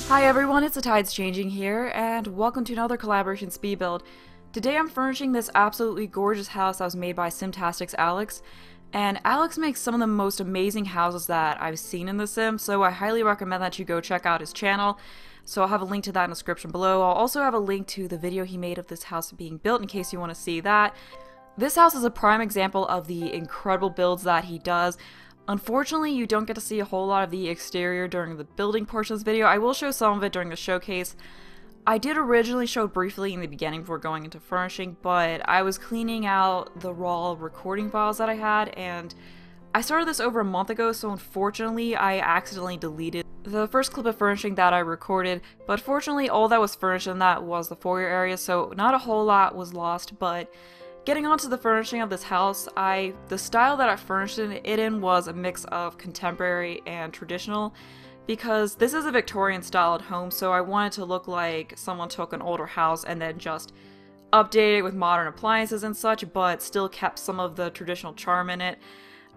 Hi everyone, it's TheTidesChanging here, and welcome to another collaboration speed build. Today I'm furnishing this absolutely gorgeous house that was made by Simtastex Alex, and Alex makes some of the most amazing houses that I've seen in The Sims, so I highly recommend that you go check out his channel. So I'll have a link to that in the description below. I'll also have a link to the video he made of this house being built in case you want to see that. This house is a prime example of the incredible builds that he does. Unfortunately, you don't get to see a whole lot of the exterior during the building portion of this video. I will show some of it during the showcase. I did originally show briefly in the beginning before going into furnishing, but I was cleaning out the raw recording files that I had, and I started this over a month ago, so unfortunately I accidentally deleted the first clip of furnishing that I recorded, but fortunately all that was furnished in that was the foyer area, so not a whole lot was lost. But getting onto the furnishing of this house, the style that I furnished it in was a mix of contemporary and traditional, because this is a Victorian styled home, so I wanted to look like someone took an older house and then just updated it with modern appliances and such, but still kept some of the traditional charm in it.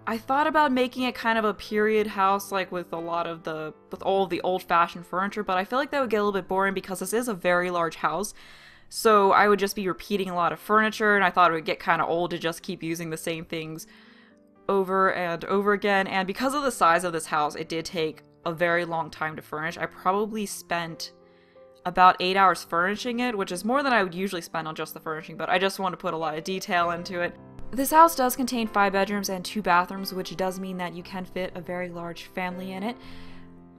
I thought about making it kind of a period house, like with all of the old-fashioned furniture, but I feel like that would get a little bit boring because this is a very large house. So I would just be repeating a lot of furniture, and I thought it would get kind of old to just keep using the same things over and over again. And because of the size of this house, it did take a very long time to furnish. I probably spent about 8 hours furnishing it, which is more than I would usually spend on just the furnishing, but I just want to put a lot of detail into it. This house does contain 5 bedrooms and 2 bathrooms, which does mean that you can fit a very large family in it.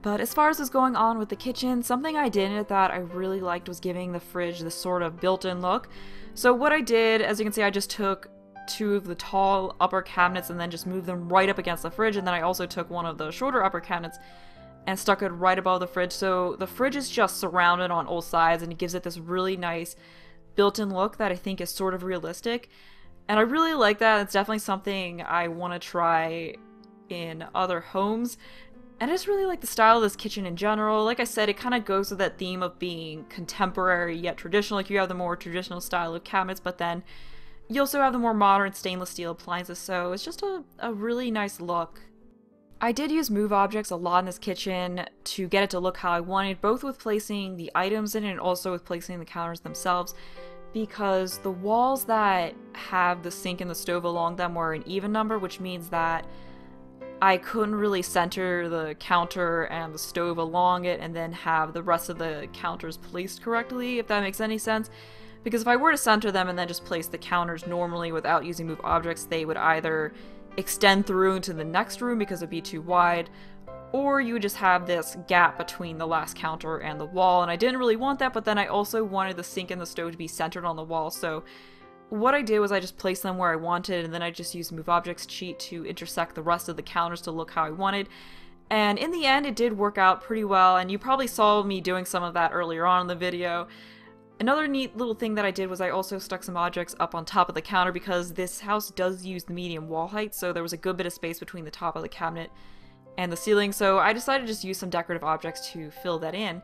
But as far as what's going on with the kitchen, something I did in it that I really liked was giving the fridge this sort of built-in look. So what I did, as you can see, I just took 2 of the tall upper cabinets and then just moved them right up against the fridge, and then I also took one of the shorter upper cabinets and stuck it right above the fridge. So the fridge is just surrounded on all sides, and it gives it this really nice built-in look that I think is sort of realistic. And I really like that. It's definitely something I want to try in other homes. And I just really like the style of this kitchen in general. Like I said, it kind of goes with that theme of being contemporary yet traditional. Like you have the more traditional style of cabinets, but then you also have the more modern stainless steel appliances, so it's just a really nice look. I did use move objects a lot in this kitchen to get it to look how I wanted, both with placing the items in it and also with placing the counters themselves, because the walls that have the sink and the stove along them were an even number, which means that I couldn't really center the counter and the stove along it and then have the rest of the counters placed correctly, if that makes any sense. Because if I were to center them and then just place the counters normally without using move objects, they would either extend through into the next room because it'd be too wide, or you would just have this gap between the last counter and the wall, and I didn't really want that, but then I also wanted the sink and the stove to be centered on the wall, so what I did was I just placed them where I wanted, and then I just used Move Objects cheat to intersect the rest of the counters to look how I wanted. And in the end, it did work out pretty well, and you probably saw me doing some of that earlier on in the video. Another neat little thing that I did was I also stuck some objects up on top of the counter because this house does use the medium wall height, so there was a good bit of space between the top of the cabinet and the ceiling, so I decided to just use some decorative objects to fill that in.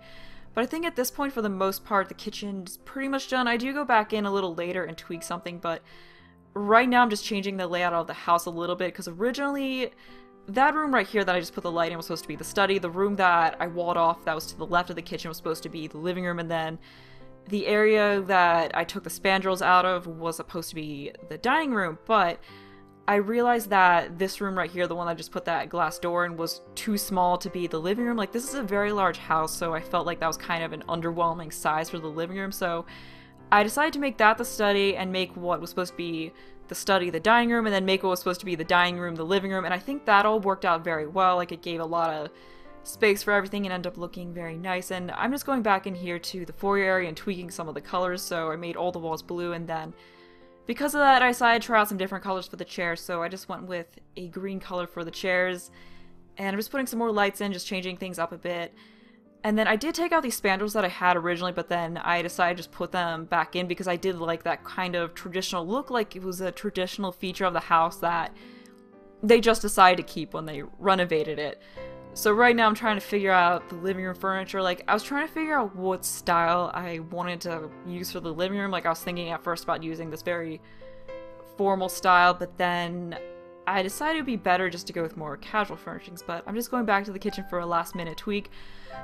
But I think at this point, for the most part, the kitchen's pretty much done. I do go back in a little later and tweak something, but right now I'm just changing the layout of the house a little bit, because originally that room right here that I just put the light in was supposed to be the study. The room that I walled off that was to the left of the kitchen was supposed to be the living room, and then the area that I took the spandrels out of was supposed to be the dining room, but I realized that this room right here, the one I just put that glass door in, was too small to be the living room. Like, this is a very large house, so I felt like that was kind of an underwhelming size for the living room, so I decided to make that the study and make what was supposed to be the study the dining room, and then make what was supposed to be the dining room the living room, and I think that all worked out very well. Like, it gave a lot of space for everything and ended up looking very nice. And I'm just going back in here to the foyer area and tweaking some of the colors, so I made all the walls blue, and then because of that, I decided to try out some different colors for the chairs, so I just went with a green color for the chairs, and I'm just putting some more lights in, just changing things up a bit. And then I did take out these spandrels that I had originally, but then I decided to just put them back in because I did like that kind of traditional look, like it was a traditional feature of the house that they just decided to keep when they renovated it. So right now I'm trying to figure out the living room furniture. Like, I was trying to figure out what style I wanted to use for the living room. Like, I was thinking at first about using this very formal style, but then I decided it would be better just to go with more casual furnishings, but I'm just going back to the kitchen for a last minute tweak.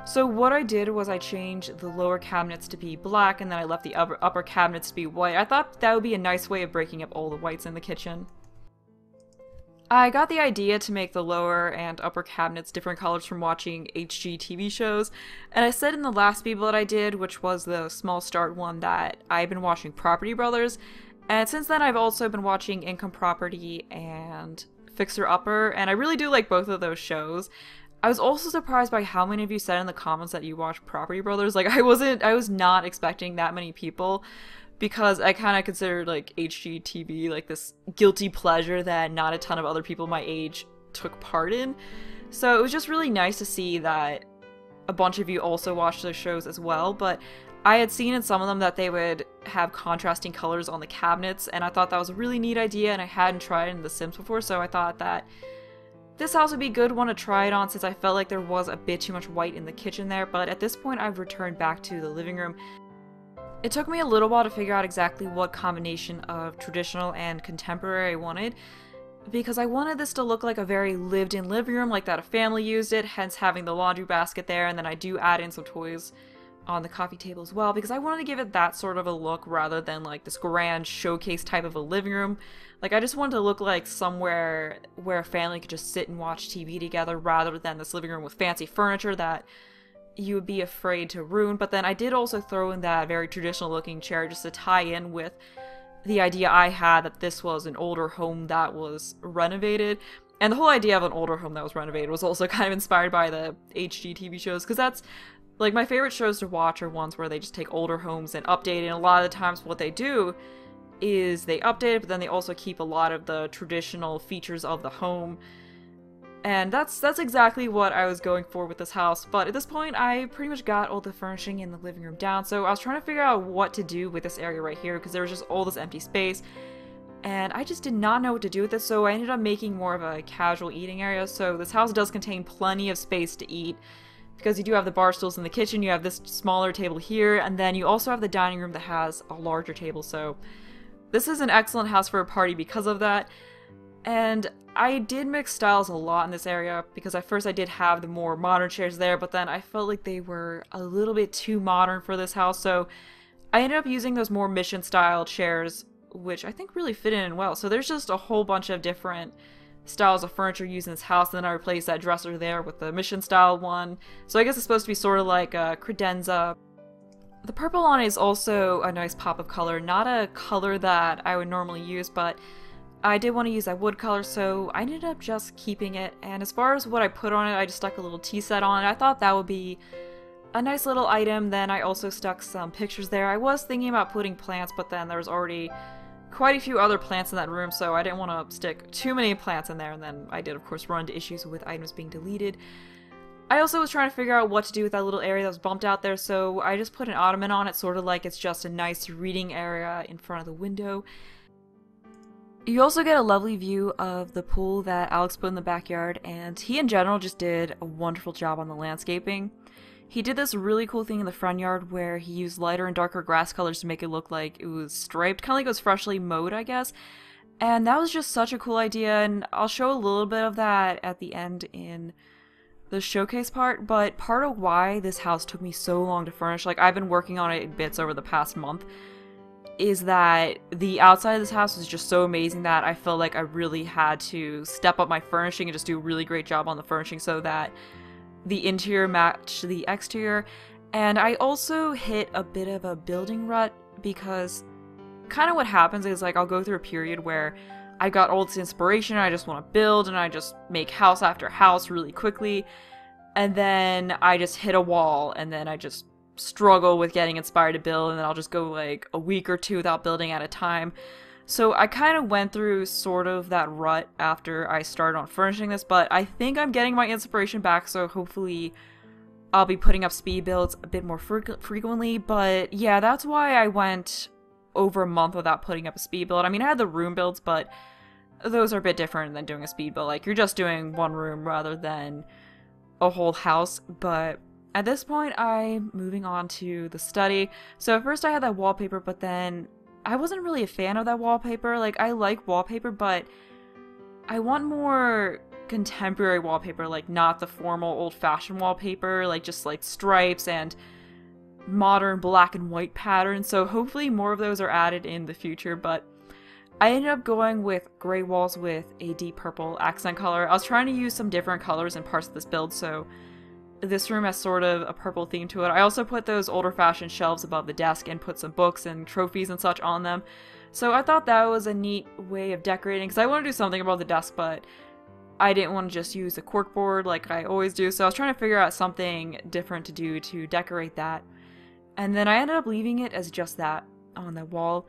So what I did was I changed the lower cabinets to be black, and then I left the upper cabinets to be white. I thought that would be a nice way of breaking up all the whites in the kitchen. I got the idea to make the lower and upper cabinets different colors from watching HGTV shows, and I said in the last speed build I did, which was the small start one, that I've been watching Property Brothers, and since then I've also been watching Income Property and Fixer Upper, and I really do like both of those shows. I was also surprised by how many of you said in the comments that you watch Property Brothers. Like, I was not expecting that many people, because I kind of considered like HGTV like this guilty pleasure that not a ton of other people my age took part in. So it was just really nice to see that a bunch of you also watched those shows as well, but I had seen in some of them that they would have contrasting colors on the cabinets, and I thought that was a really neat idea, and I hadn't tried it in The Sims before, so I thought that this house would be a good one to try it on since I felt like there was a bit too much white in the kitchen there, but at this point I've returned back to the living room. It took me a little while to figure out exactly what combination of traditional and contemporary I wanted, because I wanted this to look like a very lived-in living room, like that a family used it, hence having the laundry basket there, and then I do add in some toys on the coffee table as well, because I wanted to give it that sort of a look rather than like this grand showcase type of a living room. Like, I just wanted to look like somewhere where a family could just sit and watch TV together rather than this living room with fancy furniture that you would be afraid to ruin. But then I did also throw in that very traditional looking chair just to tie in with the idea I had that this was an older home that was renovated. And the whole idea of an older home that was renovated was also kind of inspired by the HGTV shows, because that's like my favorite shows to watch are ones where they just take older homes and update it, and a lot of the times what they do is they update it, but then they also keep a lot of the traditional features of the home. And that's exactly what I was going for with this house, but at this point I pretty much got all the furnishing in the living room down, so I was trying to figure out what to do with this area right here, because there was just all this empty space, and I just did not know what to do with this, so I ended up making more of a casual eating area. So this house does contain plenty of space to eat, because you do have the bar stools in the kitchen, you have this smaller table here, and then you also have the dining room that has a larger table, so this is an excellent house for a party because of that. And I did mix styles a lot in this area, because at first I did have the more modern chairs there, but then I felt like they were a little bit too modern for this house, so I ended up using those more mission style chairs, which I think really fit in well. So there's just a whole bunch of different styles of furniture used in this house, and then I replaced that dresser there with the mission style one. So I guess it's supposed to be sort of like a credenza. The purple on it is also a nice pop of color, not a color that I would normally use, but I did want to use that wood color, so I ended up just keeping it. And as far as what I put on it, I just stuck a little tea set on it. I thought that would be a nice little item. Then I also stuck some pictures there. I was thinking about putting plants, but then there was already quite a few other plants in that room, so I didn't want to stick too many plants in there, and then I did of course run into issues with items being deleted. I also was trying to figure out what to do with that little area that was bumped out there, so I just put an ottoman on it, sort of like it's just a nice reading area in front of the window. You also get a lovely view of the pool that Alex put in the backyard, and he in general just did a wonderful job on the landscaping. He did this really cool thing in the front yard where he used lighter and darker grass colors to make it look like it was striped, kind of like it was freshly mowed, I guess. And that was just such a cool idea, and I'll show a little bit of that at the end in the showcase part, but part of why this house took me so long to furnish, like I've been working on it in bits over the past month, is that the outside of this house was just so amazing that I felt like I really had to step up my furnishing and just do a really great job on the furnishing so that the interior matched the exterior. And I also hit a bit of a building rut, because kind of what happens is like I'll go through a period where I got all this inspiration and I just want to build and I just make house after house really quickly, and then I just hit a wall and then I just struggle with getting inspired to build, and then I'll just go like a week or two without building at a time. So I kind of went through sort of that rut after I started on furnishing this, but I think I'm getting my inspiration back, so hopefully I'll be putting up speed builds a bit more frequently. But yeah, that's why I went over a month without putting up a speed build. I mean, I had the room builds, but those are a bit different than doing a speed build. Like, you're just doing one room rather than a whole house. But at this point, I'm moving on to the study. So at first I had that wallpaper, but then I wasn't really a fan of that wallpaper. Like, I like wallpaper, but I want more contemporary wallpaper, like not the formal old-fashioned wallpaper, like just like stripes and modern black and white patterns. So hopefully more of those are added in the future, but I ended up going with gray walls with a deep purple accent color. I was trying to use some different colors in parts of this build, so this room has sort of a purple theme to it. I also put those older fashioned shelves above the desk and put some books and trophies and such on them. So I thought that was a neat way of decorating, because I want to do something above the desk, but I didn't want to just use a corkboard like I always do, so I was trying to figure out something different to do to decorate that. And then I ended up leaving it as just that on the wall.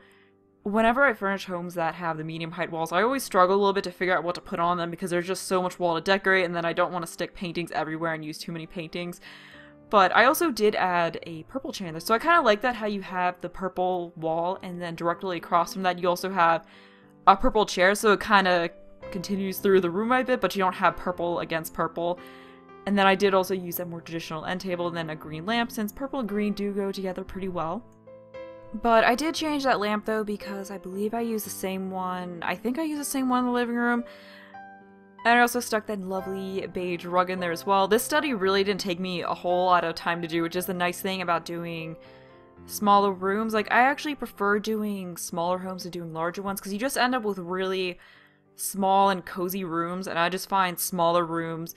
Whenever I furnish homes that have the medium height walls, I always struggle a little bit to figure out what to put on them because there's just so much wall to decorate, and then I don't want to stick paintings everywhere and use too many paintings. But I also did add a purple chandelier, so I kind of like that, how you have the purple wall and then directly across from that you also have a purple chair, so it kind of continues through the room a bit, but you don't have purple against purple. And then I did also use a more traditional end table and then a green lamp, since purple and green do go together pretty well. But I did change that lamp though, because I believe I used the same one. I think I used the same one in the living room. And I also stuck that lovely beige rug in there as well. This study really didn't take me a whole lot of time to do, which is the nice thing about doing smaller rooms. Like, I actually prefer doing smaller homes to doing larger ones, because you just end up with really small and cozy rooms, and I just find smaller rooms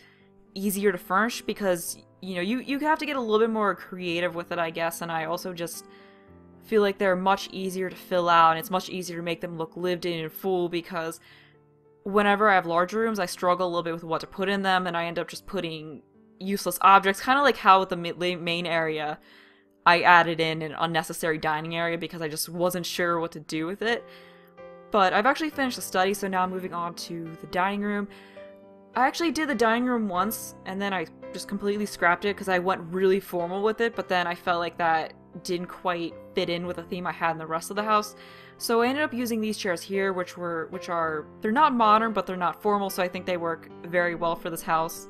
easier to furnish because, you know, you have to get a little bit more creative with it, I guess, and I also just feel like they're much easier to fill out, and it's much easier to make them look lived in and full, because whenever I have larger rooms, I struggle a little bit with what to put in them, and I end up just putting useless objects, kind of like how with the main area, I added in an unnecessary dining area because I just wasn't sure what to do with it. But I've actually finished the study, so now I'm moving on to the dining room. I actually did the dining room once, and then I just completely scrapped it because I went really formal with it, but then I felt like that didn't quite fit in with the theme I had in the rest of the house. So I ended up using these chairs here, which are, they're not modern, but they're not formal, so I think they work very well for this house.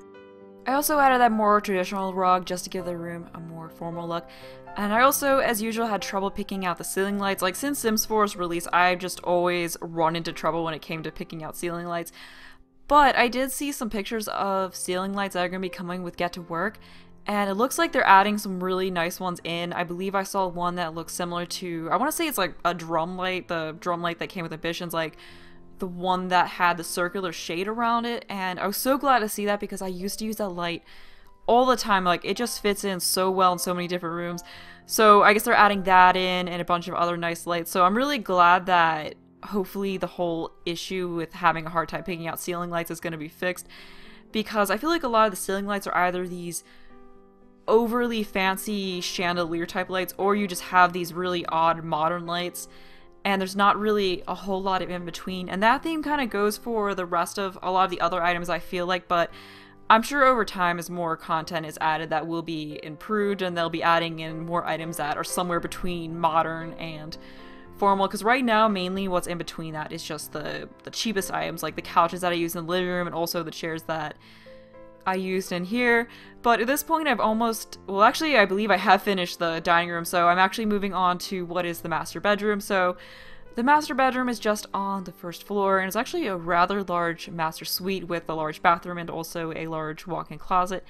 I also added that more traditional rug just to give the room a more formal look. And I also, as usual, had trouble picking out the ceiling lights. Like, since Sims 4's release, I've just always run into trouble when it came to picking out ceiling lights. But I did see some pictures of ceiling lights that are going to be coming with Get to Work, and it looks like they're adding some really nice ones in. I believe I saw one that looks similar to, I want to say it's like a drum light, the drum light that came with Ambitions, like the one that had the circular shade around it, and I was so glad to see that because I used to use that light all the time. Like, it just fits in so well in so many different rooms. So I guess they're adding that in and a bunch of other nice lights. So I'm really glad that hopefully the whole issue with having a hard time picking out ceiling lights is going to be fixed, because I feel like a lot of the ceiling lights are either these overly fancy chandelier type lights, or you just have these really odd modern lights, and there's not really a whole lot of in between. And that theme kind of goes for the rest of a lot of the other items, I feel like, but I'm sure over time, as more content is added, that will be improved, and they'll be adding in more items that are somewhere between modern and formal, because right now mainly what's in between that is just the cheapest items, like the couches that I use in the living room and also the chairs that I used in here. But at this point I've almost, well, actually I believe I have finished the dining room, so I'm actually moving on to what is the master bedroom. So the master bedroom is just on the first floor, and it's actually a rather large master suite with a large bathroom and also a large walk-in closet.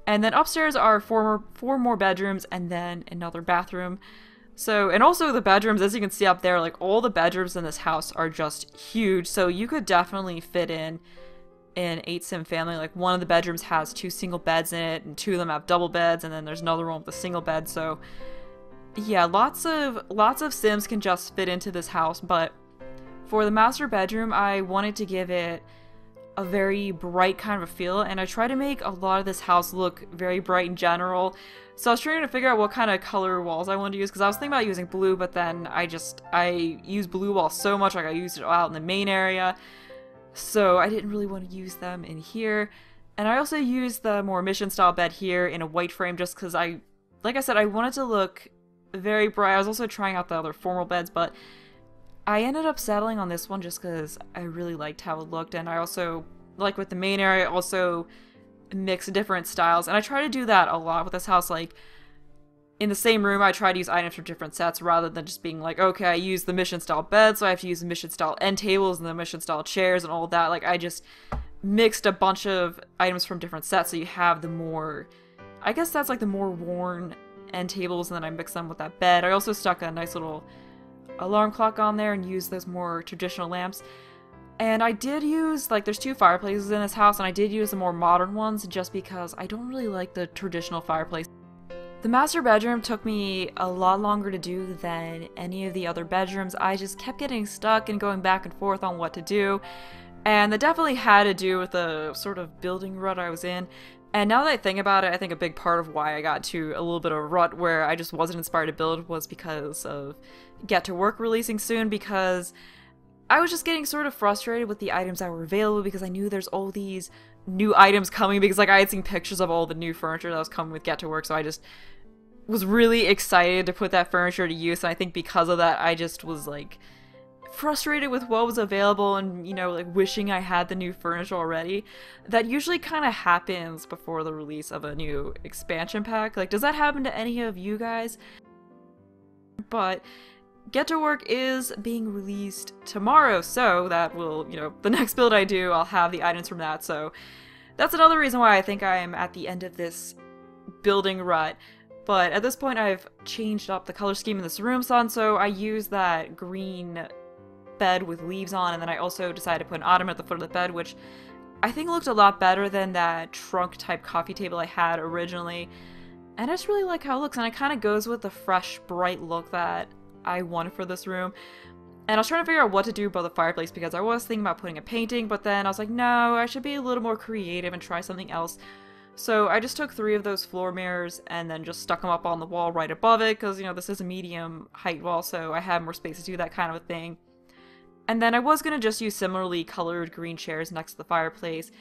And then upstairs are four more bedrooms and then another bathroom. So, and also the bedrooms, as you can see up there, like all the bedrooms in this house are just huge, so you could definitely fit in an 8-sim family. Like, one of the bedrooms has 2 single beds in it, and 2 of them have double beds, and then there's another one with a single bed. So yeah, lots of Sims can just fit into this house. But for the master bedroom, I wanted to give it a very bright kind of a feel, and I try to make a lot of this house look very bright in general. So I was trying to figure out what kind of color walls I wanted to use, because I was thinking about using blue, but then I use blue walls so much, like I used it out in the main area, so I didn't really want to use them in here. And I also used the more mission style bed here in a white frame, just because like I said, I wanted to look very bright. I was also trying out the other formal beds, but I ended up settling on this one just because I really liked how it looked, and I also, like with the main area, also mix different styles. And I try to do that a lot with this house. Like, in the same room, I try to use items from different sets rather than just being like, okay, I use the mission-style bed, so I have to use the mission-style end tables and the mission-style chairs and all that. Like, I just mixed a bunch of items from different sets, so you have the more, I guess that's like the more worn end tables, and then I mix them with that bed. I also stuck a nice little alarm clock on there and used those more traditional lamps. And I did use, like, there's 2 fireplaces in this house, and I did use the more modern ones just because I don't really like the traditional fireplace. The master bedroom took me a lot longer to do than any of the other bedrooms. I just kept getting stuck and going back and forth on what to do. And that definitely had to do with the sort of building rut I was in. And now that I think about it, I think a big part of why I got to a little bit of a rut where I just wasn't inspired to build was because of Get to Work releasing soon, because I was just getting sort of frustrated with the items that were available because I knew there's all these new items coming because, like, I had seen pictures of all the new furniture that was coming with Get to Work, so I just was really excited to put that furniture to use, and I think because of that, I just was, like, frustrated with what was available and, you know, like, wishing I had the new furniture already. That usually kind of happens before the release of a new expansion pack. Like, does that happen to any of you guys? But Get to Work is being released tomorrow, so that will, you know, the next build I do, I'll have the items from that, so that's another reason why I think I am at the end of this building rut. But at this point, I've changed up the color scheme in this room some, so I use that green bed with leaves on, and then I also decided to put an ottoman at the foot of the bed, which I think looked a lot better than that trunk-type coffee table I had originally. And I just really like how it looks, and it kind of goes with the fresh, bright look that I wanted for this room. And I was trying to figure out what to do about the fireplace, because I was thinking about putting a painting, but then I was like, no, I should be a little more creative and try something else. So I just took 3 of those floor mirrors and then just stuck them up on the wall right above it, because, you know, this is a medium height wall, so I had more space to do that kind of a thing. And then I was going to just use similarly colored green chairs next to the fireplace,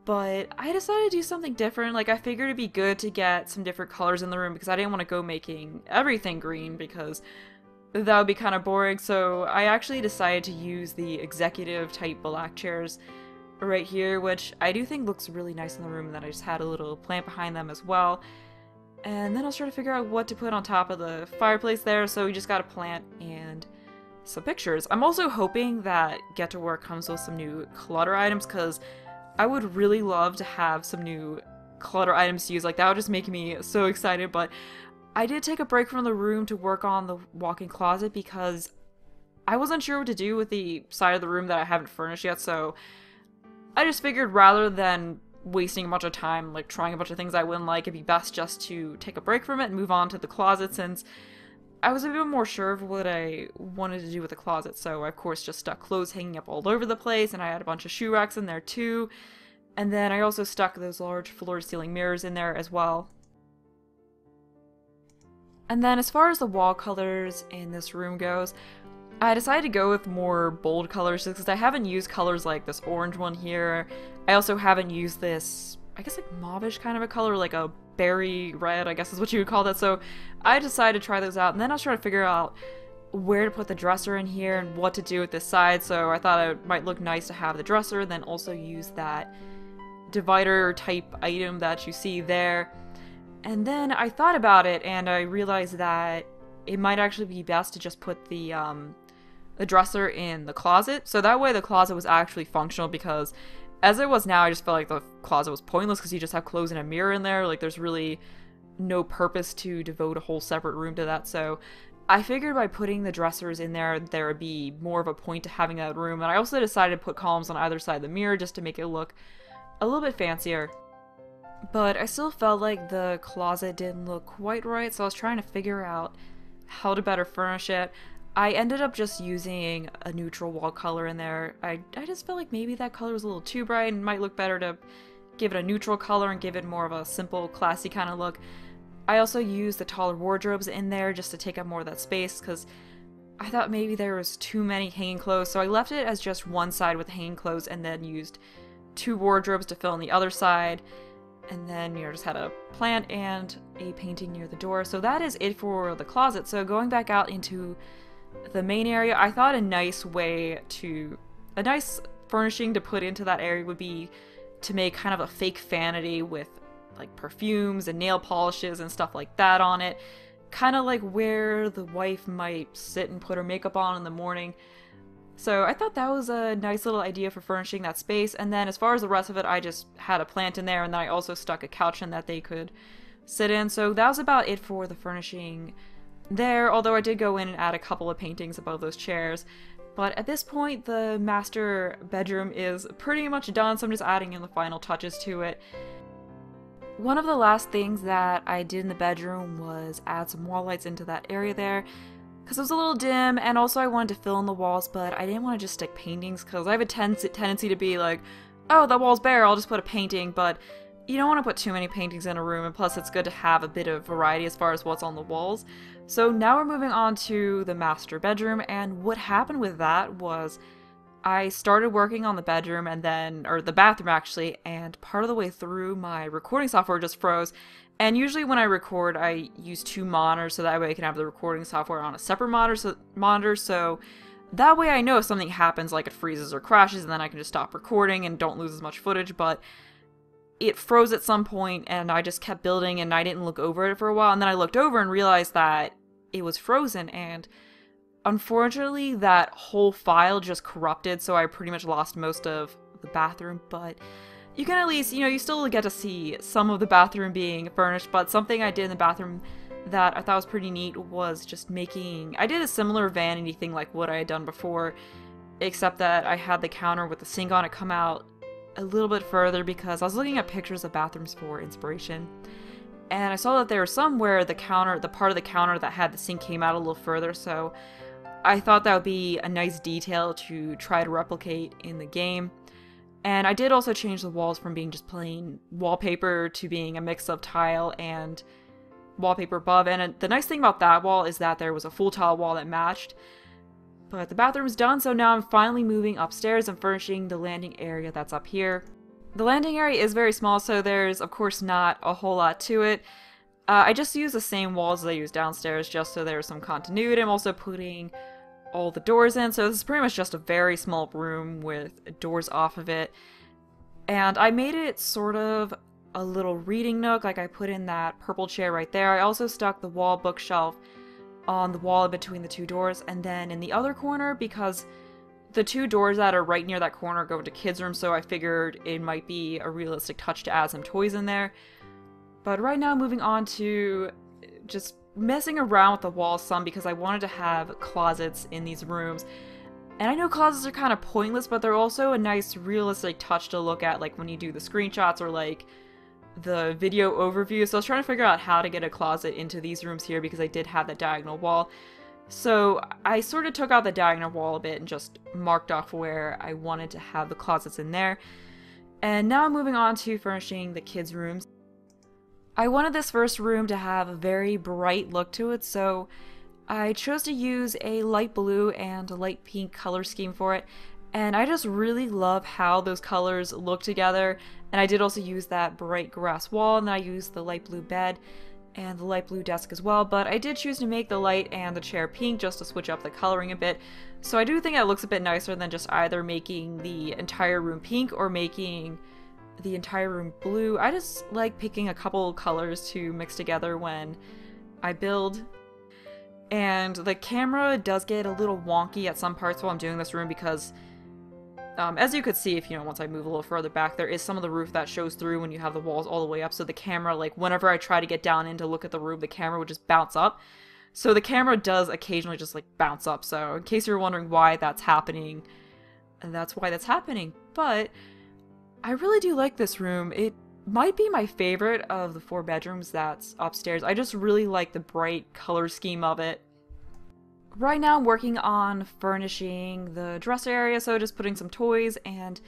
but I decided to do something different. Like, I figured it'd be good to get some different colors in the room, because I didn't want to go making everything green, because that would be kind of boring. So I actually decided to use the executive type black chairs right here, which I do think looks really nice in the room, and then I just had a little plant behind them as well. And then I was trying to figure out what to put on top of the fireplace there, so we just got a plant and some pictures. I'm also hoping that Get to Work comes with some new clutter items, because I would really love to have some new clutter items to use. Like, that would just make me so excited. But I did take a break from the room to work on the walk-in closet because I wasn't sure what to do with the side of the room that I haven't furnished yet, so I just figured rather than wasting a bunch of time, like, trying a bunch of things I wouldn't like, it'd be best just to take a break from it and move on to the closet, since I was a bit more sure of what I wanted to do with the closet. So I, of course, just stuck clothes hanging up all over the place, and I had a bunch of shoe racks in there too. And then I also stuck those large floor-to-ceiling mirrors in there as well. And then as far as the wall colors in this room goes, I decided to go with more bold colors because I haven't used colors like this orange one here. I also haven't used this, I guess, like mauvish kind of a color, like a berry red, I guess is what you would call that. So I decided to try those out, and then I was trying to figure out where to put the dresser in here and what to do with this side. So I thought it might look nice to have the dresser, then also use that divider type item that you see there. And then I thought about it, and I realized that it might actually be best to just put the dresser in the closet, so that way the closet was actually functional, because as it was now, I just felt like the closet was pointless because you just have clothes and a mirror in there. Like, there's really no purpose to devote a whole separate room to that. So I figured by putting the dressers in there, there would be more of a point to having that room. And I also decided to put columns on either side of the mirror just to make it look a little bit fancier. But I still felt like the closet didn't look quite right, so I was trying to figure out how to better furnish it. I ended up just using a neutral wall color in there. I just felt like maybe that color was a little too bright and might look better to give it a neutral color and give it more of a simple, classy kind of look. I also used the taller wardrobes in there just to take up more of that space, because I thought maybe there was too many hanging clothes, so I left it as just one side with the hanging clothes and then used 2 wardrobes to fill in the other side. And then, you know, just had a plant and a painting near the door. So that is it for the closet. So going back out into the main area, I thought a nice furnishing to put into that area would be to make kind of a fake vanity with like perfumes and nail polishes and stuff like that on it. Kind of like where the wife might sit and put her makeup on in the morning. So I thought that was a nice little idea for furnishing that space. And then as far as the rest of it, I just had a plant in there, and then I also stuck a couch in that they could sit in. So that was about it for the furnishing there, although I did go in and add a couple of paintings above those chairs. But at this point, the master bedroom is pretty much done, so I'm just adding in the final touches to it. One of the last things that I did in the bedroom was add some wall lights into that area there, because it was a little dim, and also I wanted to fill in the walls, but I didn't want to just stick paintings, because I have a tendency to be like, oh, that wall's bare, I'll just put a painting, but you don't want to put too many paintings in a room, and plus it's good to have a bit of variety as far as what's on the walls. So now we're moving on to the master bedroom, and what happened with that was I started working on the bedroom or the bathroom actually, and part of the way through my recording software just froze. And usually when I record, I use 2 monitors so that way I can have the recording software on a separate monitor, so that way I know if something happens, like it freezes or crashes, and then I can just stop recording and don't lose as much footage. But it froze at some point, and I just kept building, and I didn't look over it for a while, and then I looked over and realized that it was frozen, and unfortunately that whole file just corrupted, so I pretty much lost most of the bathroom. But you can at least, you still get to see some of the bathroom being furnished. But something I did in the bathroom that I thought was pretty neat was just I did a similar vanity thing like what I had done before, except that I had the counter with the sink on it come out a little bit further because I was looking at pictures of bathrooms for inspiration. And I saw that there was some where the part of the counter that had the sink came out a little further, so I thought that would be a nice detail to try to replicate in the game. And I did also change the walls from being just plain wallpaper to being a mix of tile and wallpaper above. And the nice thing about that wall is that there was a full tile wall that matched. But the bathroom's done, so now I'm finally moving upstairs and furnishing the landing area that's up here. The landing area is very small, so there's of course not a whole lot to it. I just use the same walls as I use downstairs just so there's some continuity. I'm also putting all the doors in, so this is pretty much just a very small room with doors off of it. And I made it sort of a little reading nook, like I put in that purple chair right there. I also stuck the wall bookshelf on the wall in between the 2 doors, and then in the other corner, because the 2 doors that are right near that corner go into kids' room, so I figured it might be a realistic touch to add some toys in there. But right now, moving on to just messing around with the walls some, because I wanted to have closets in these rooms. And I know closets are kind of pointless, but they're also a nice realistic touch to look at, like when you do the screenshots or like the video overview. So I was trying to figure out how to get a closet into these rooms here because I did have that diagonal wall. So I sort of took out the diagonal wall a bit and just marked off where I wanted to have the closets in there. And now I'm moving on to furnishing the kids' rooms. I wanted this first room to have a very bright look to it, so I chose to use a light blue and a light pink color scheme for it. And I just really love how those colors look together. And I did also use that bright grass wall, and then I used the light blue bed and the light blue desk as well, but I did choose to make the light and the chair pink just to switch up the coloring a bit. So I do think that looks a bit nicer than just either making the entire room pink or making the entire room blue. I just like picking a couple colors to mix together when I build. And the camera does get a little wonky at some parts while I'm doing this room because as you could see, if once I move a little further back, there is some of the roof that shows through when you have the walls all the way up, so the camera, like whenever I try to get down in to look at the room, the camera would just bounce up. So the camera does occasionally just like bounce up, so in case you're wondering why that's happening, that's why that's happening. But I really do like this room. It might be my favorite of the 4 bedrooms that's upstairs. I just really like the bright color scheme of it. Right now I'm working on furnishing the dresser area, so just putting some toys and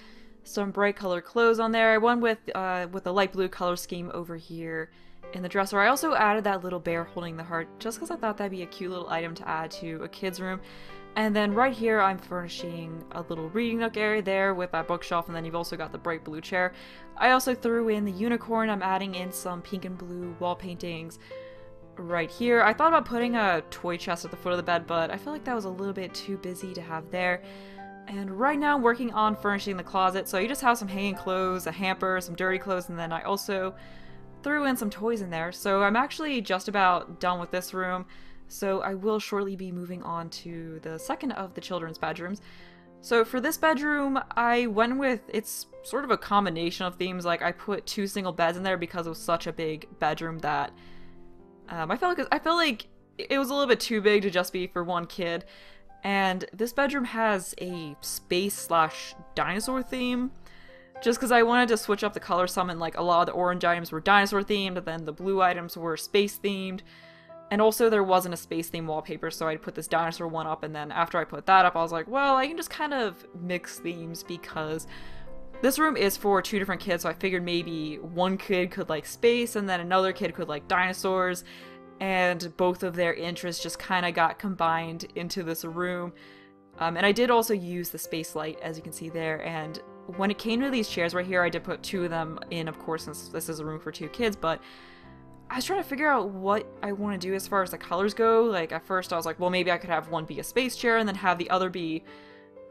some bright colored clothes on there. I went with the light blue color scheme over here in the dresser. I also added that little bear holding the heart just because I thought that'd be a cute little item to add to a kid's room. And then right here I'm furnishing a little reading nook area there with that bookshelf, and then you've also got the bright blue chair. I also threw in the unicorn. I'm adding in some pink and blue wall paintings right here. I thought about putting a toy chest at the foot of the bed, but I feel like that was a little bit too busy to have there. And right now I'm working on furnishing the closet, so you just have some hanging clothes, a hamper, some dirty clothes, and then I also threw in some toys in there. So I'm actually just about done with this room. So I will shortly be moving on to the second of the children's bedrooms. So for this bedroom, I went with, it's sort of a combination of themes. Like I put 2 single beds in there because it was such a big bedroom that I felt like it was a little bit too big to just be for one kid. And this bedroom has a space/dinosaur theme. Just because I wanted to switch up the color some, and like a lot of the orange items were dinosaur themed, and then the blue items were space themed. And also there wasn't a space themed wallpaper, so I'd put this dinosaur one up, and then after I put that up, I was like, well, I can just kind of mix themes because this room is for 2 different kids, so I figured maybe one kid could like space, and then another kid could like dinosaurs, and both of their interests just kind of got combined into this room. And I did also use the space light, as you can see there, and when it came to these chairs right here, I did put 2 of them in, of course, since this is a room for 2 kids, but I was trying to figure out what I want to do as far as the colors go. Like, at first I was like, well, maybe I could have one be a space chair and then have the other be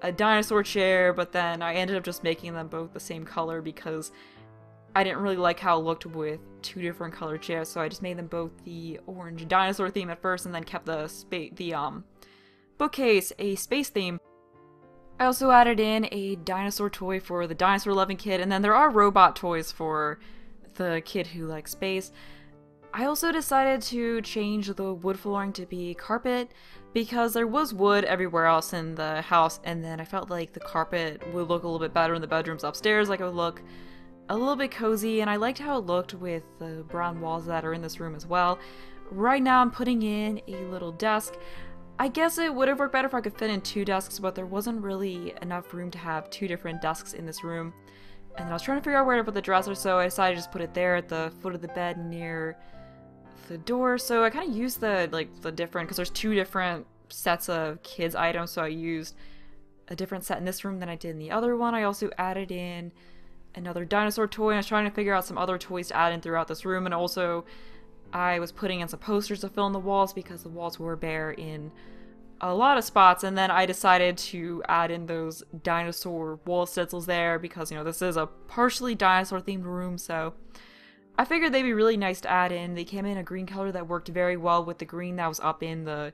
a dinosaur chair, but then I ended up just making them both the same color because I didn't really like how it looked with 2 different colored chairs, so I just made them both the orange dinosaur theme at first and then kept the bookcase a space theme. I also added in a dinosaur toy for the dinosaur-loving kid, and then there are robot toys for the kid who likes space. I also decided to change the wood flooring to be carpet because there was wood everywhere else in the house, and then I felt like the carpet would look a little bit better in the bedrooms upstairs, like it would look a little bit cozy, and I liked how it looked with the brown walls that are in this room as well. Right now I'm putting in a little desk. I guess it would have worked better if I could fit in 2 desks, but there wasn't really enough room to have 2 different desks in this room. And then I was trying to figure out where to put the dresser, so I decided to just put it there at the foot of the bed near the door. So I kind of used the different, because there's 2 different sets of kids items, so I used a different set in this room than I did in the other one. I also added in another dinosaur toy, and I was trying to figure out some other toys to add in throughout this room, and also I was putting in some posters to fill in the walls because the walls were bare in a lot of spots, and then I decided to add in those dinosaur wall stencils there because, you know, this is a partially dinosaur themed room, so I figured they'd be really nice to add in. They came in a green color that worked very well with the green that was up in the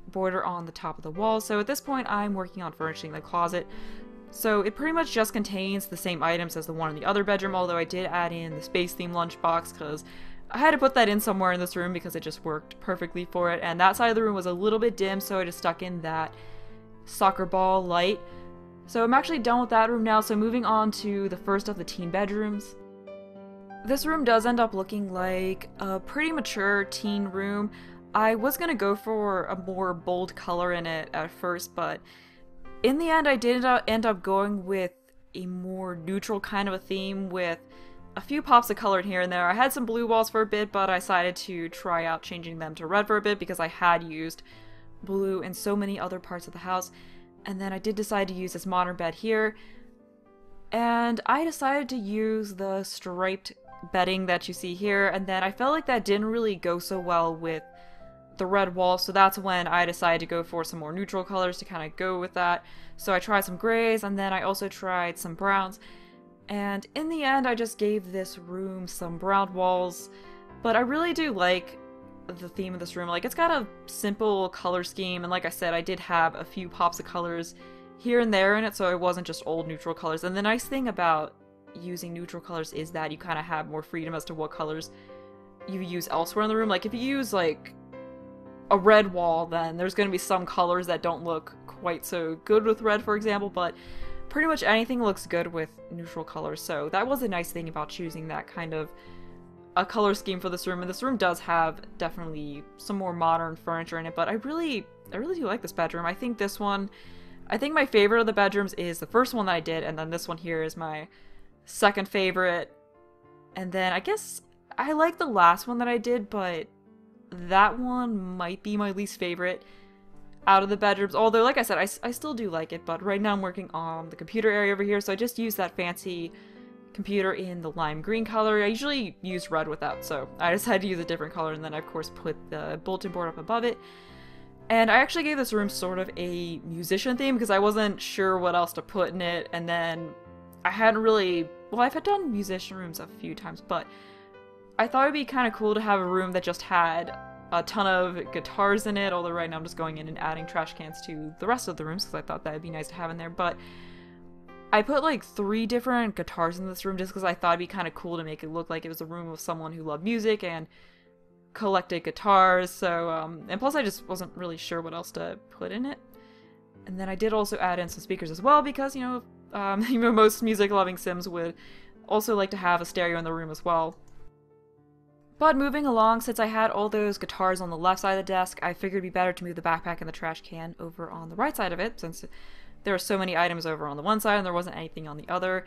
border on the top of the wall. So at this point I'm working on furnishing the closet. So it pretty much just contains the same items as the one in the other bedroom, although I did add in the space theme lunchbox because I had to put that in somewhere in this room because it just worked perfectly for it, and that side of the room was a little bit dim, so I just stuck in that soccer ball light. So I'm actually done with that room now, so moving on to the first of the teen bedrooms. This room does end up looking like a pretty mature teen room. I was gonna go for a more bold color in it at first, but in the end I did end up going with a more neutral kind of a theme with a few pops of color here and there. I had some blue walls for a bit, but I decided to try out changing them to red for a bit because I had used blue in so many other parts of the house. And then I did decide to use this modern bed here. And I decided to use the striped bedding that you see here, and then I felt like that didn't really go so well with the red wall, so that's when I decided to go for some more neutral colors to kind of go with that. So I tried some grays, and then I also tried some browns. And in the end, I just gave this room some brown walls, but I really do like the theme of this room. Like, it's got a simple color scheme, and like I said, I did have a few pops of colors here and there in it, so it wasn't just old neutral colors. And the nice thing about using neutral colors is that you kind of have more freedom as to what colors you use elsewhere in the room. Like, if you use, like, a red wall, then there's going to be some colors that don't look quite so good with red, for example, but pretty much anything looks good with neutral colors, so that was a nice thing about choosing that kind of a color scheme for this room. And this room does have definitely some more modern furniture in it, but I really do like this bedroom. I think my favorite of the bedrooms is the first one that I did, and then this one here is my second favorite. And then I guess I like the last one that I did, but that one might be my least favorite out of the bedrooms. Although, like I said, I still do like it, but right now I'm working on the computer area over here, so I just used that fancy computer in the lime green color. I usually use red with that, so I decided to use a different color, and then I, of course, put the bulletin board up above it. And I actually gave this room sort of a musician theme because I wasn't sure what else to put in it, and then I hadn't really... Well, I've done musician rooms a few times, but I thought it'd be kind of cool to have a room that just had a ton of guitars in it, although right now I'm just going in and adding trash cans to the rest of the rooms because I thought that would be nice to have in there. But I put like 3 different guitars in this room just because I thought it'd be kind of cool to make it look like it was a room of someone who loved music and collected guitars. So, and plus I just wasn't really sure what else to put in it. And then I did also add in some speakers as well because, you know, most music-loving Sims would also like to have a stereo in the room as well. But moving along, since I had all those guitars on the left side of the desk, I figured it'd be better to move the backpack and the trash can over on the right side of it, since there were so many items over on the one side and there wasn't anything on the other.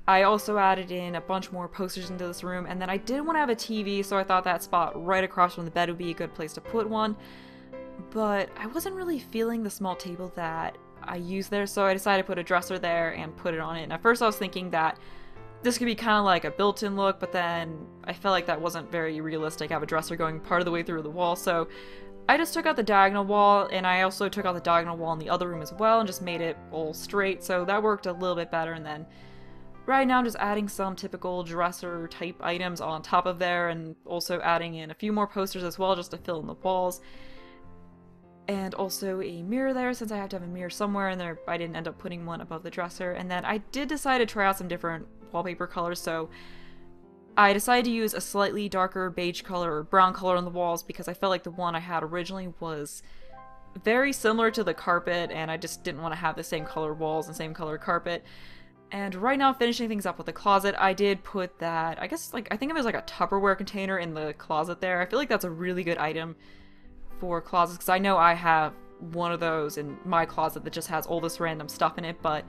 I also added in a bunch more posters into this room, and then I did want to have a TV, so I thought that spot right across from the bed would be a good place to put one. But I wasn't really feeling the small table that I used there, so I decided to put a dresser there and put it on it. And at first I was thinking that this could be kind of like a built-in look, but then I felt like that wasn't very realistic. I have a dresser going part of the way through the wall, so I just took out the diagonal wall, and I also took out the diagonal wall in the other room as well and just made it all straight, so that worked a little bit better. And then right now I'm just adding some typical dresser type items on top of there, and also adding in a few more posters as well just to fill in the walls. And also a mirror there, since I have to have a mirror somewhere, and there I didn't end up putting one above the dresser. And then I did decide to try out some different wallpaper colors, so I decided to use a slightly darker beige color or brown color on the walls because I felt like the one I had originally was very similar to the carpet, and I just didn't want to have the same color walls and same color carpet. And right now, finishing things up with the closet, I did put that, I guess, like, I think it was like a Tupperware container in the closet there. I feel like that's a really good item for closets, because I know I have one of those in my closet that just has all this random stuff in it. But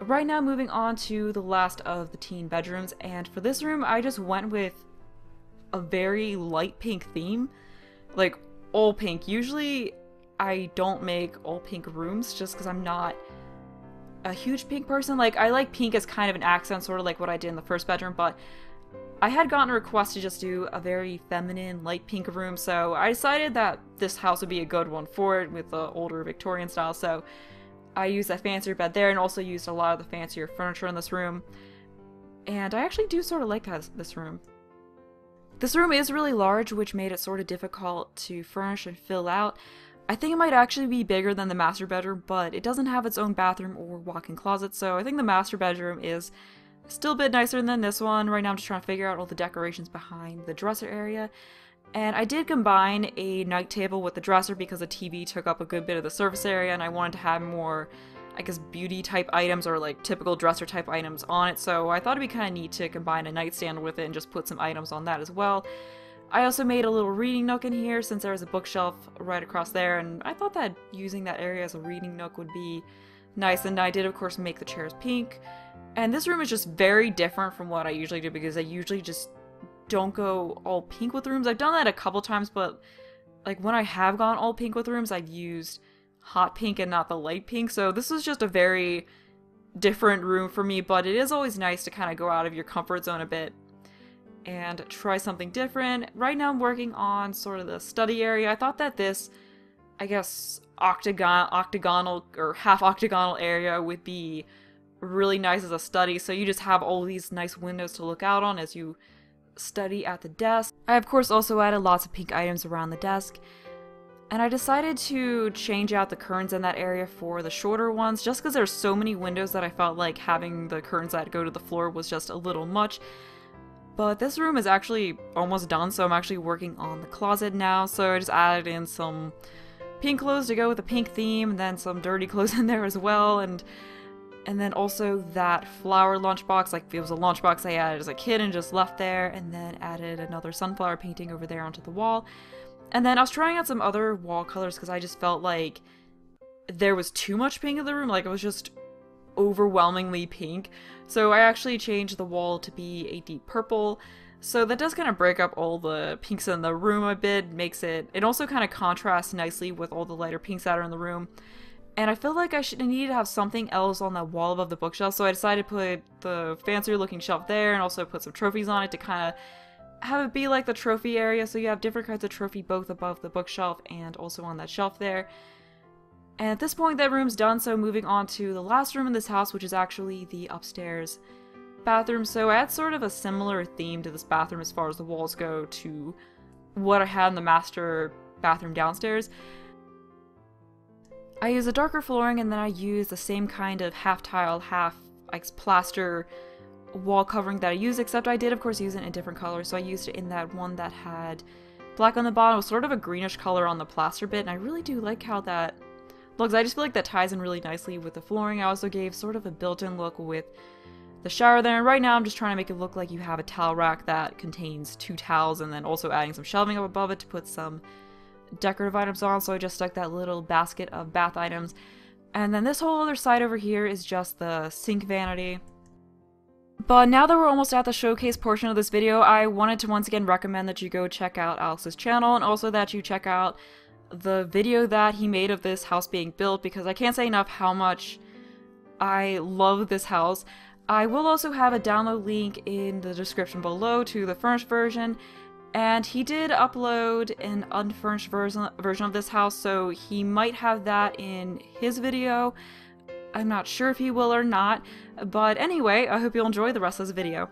right now, moving on to the last of the teen bedrooms, and for this room I just went with a very light pink theme, like all pink. Usually I don't make all pink rooms just because I'm not a huge pink person. Like, I like pink as kind of an accent, sort of like what I did in the first bedroom, but I had gotten a request to just do a very feminine, light pink room, so I decided that this house would be a good one for it with the older Victorian style, so I used that fancier bed there and also used a lot of the fancier furniture in this room. And I actually do sort of like this room. This room is really large, which made it sort of difficult to furnish and fill out. I think it might actually be bigger than the master bedroom, but it doesn't have its own bathroom or walk-in closet, so I think the master bedroom is still a bit nicer than this one. Right now I'm just trying to figure out all the decorations behind the dresser area. And I did combine a night table with the dresser because the TV took up a good bit of the surface area and I wanted to have more, I guess, beauty type items or like typical dresser type items on it. So I thought it'd be kind of neat to combine a nightstand with it and just put some items on that as well. I also made a little reading nook in here since there was a bookshelf right across there, and I thought that using that area as a reading nook would be nice. And I did of course make the chairs pink. And this room is just very different from what I usually do because I usually just don't go all pink with rooms. I've done that a couple times, but like when I have gone all pink with rooms, I've used hot pink and not the light pink. So this was just a very different room for me, but it is always nice to kind of go out of your comfort zone a bit and try something different. Right now I'm working on sort of the study area. I thought that this, I guess, octagonal or half octagonal area would be really nice as a study, so you just have all these nice windows to look out on as you study at the desk. I of course also added lots of pink items around the desk, and I decided to change out the curtains in that area for the shorter ones just because there's so many windows that I felt like having the curtains that go to the floor was just a little much. But this room is actually almost done, so I'm actually working on the closet now. So I just added in some pink clothes to go with the pink theme, and then some dirty clothes in there as well, and then also that flower lunchbox, like it was a lunchbox I added as a kid and just left there, and then added another sunflower painting over there onto the wall. And then I was trying out some other wall colors because I just felt like there was too much pink in the room, like it was just overwhelmingly pink. So I actually changed the wall to be a deep purple. So that does kind of break up all the pinks in the room a bit, it also kind of contrasts nicely with all the lighter pinks that are in the room. And I feel like I needed to have something else on that wall above the bookshelf, so I decided to put the fancier looking shelf there and also put some trophies on it to kind of have it be like the trophy area, so you have different kinds of trophy both above the bookshelf and also on that shelf there. And at this point that room's done, so moving on to the last room in this house, which is actually the upstairs bathroom, so I had sort of a similar theme to this bathroom as far as the walls go to what I had in the master bathroom downstairs. I use a darker flooring, and then I use the same kind of half tile, half like plaster wall covering that I used, except I did of course use it in a different color, so I used it in that one that had black on the bottom, with sort of a greenish color on the plaster bit, and I really do like how that looks. I just feel like that ties in really nicely with the flooring. I also gave sort of a built-in look with the shower there, and right now I'm just trying to make it look like you have a towel rack that contains 2 towels, and then also adding some shelving up above it to put some decorative items on, so I just stuck that little basket of bath items. And then this whole other side over here is just the sink vanity. But now that we're almost at the showcase portion of this video, I wanted to once again recommend that you go check out Alex's channel, and also that you check out the video that he made of this house being built, because I can't say enough how much I love this house. I will also have a download link in the description below to the furnished version, and he did upload an unfurnished version of this house, so he might have that in his video. I'm not sure if he will or not, but anyway, I hope you'll enjoy the rest of this video.